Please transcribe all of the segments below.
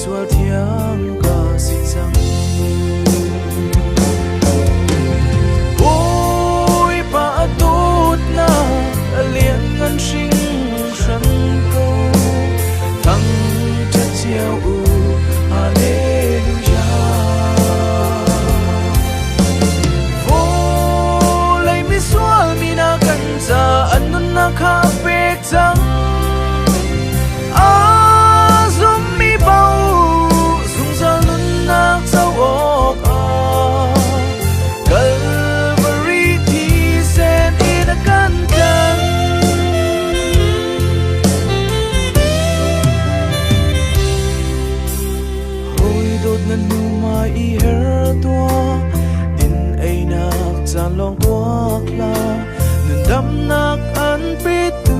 xua thiang cả xin rằng ôi ba tốt na liền ngân sinh sân câu thăng chất chiều u Hallelujah vô lấy mi xua mi na cần za anh nun na khá bếc rằng lòng qua la nên đắm nát ăn biết tu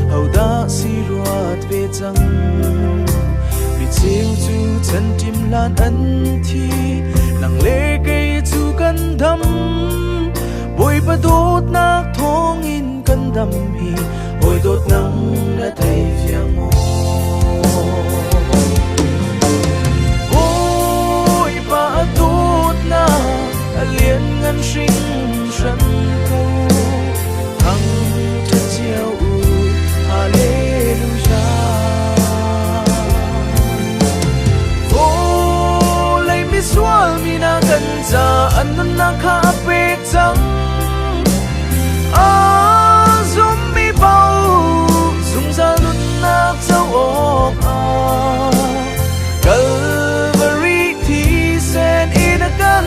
hầu đã si ruột về rằng bị chiêu chu chân tim lan ân thi lặng lẽ cây chu cân đâm bồi ba đốt nát thong in cân đâm hi hồi đốt nắng đã thấy phiền mồ ôi ba đốt nát liền ngân sinh sân câu thăng chất chiều u Hallelujah vô lấy mi xua mi na gần za anh nun na khá bếc rằng zoom mi bao dùng ra nun na châu ốc Calvary thì sen in a căn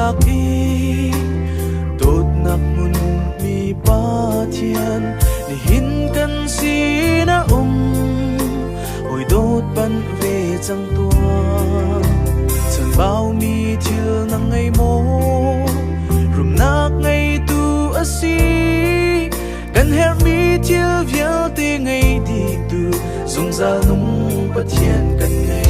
lạc y tốt nặc mun mi ba thiên để hin căn si na hồi đốt ban về trăng tua chân bao mi thiêu nang ngày mô rum nak ngày tu asi kan her mi thiêu vial te ngày đi tu dùng ra nung ba thiên kan ngày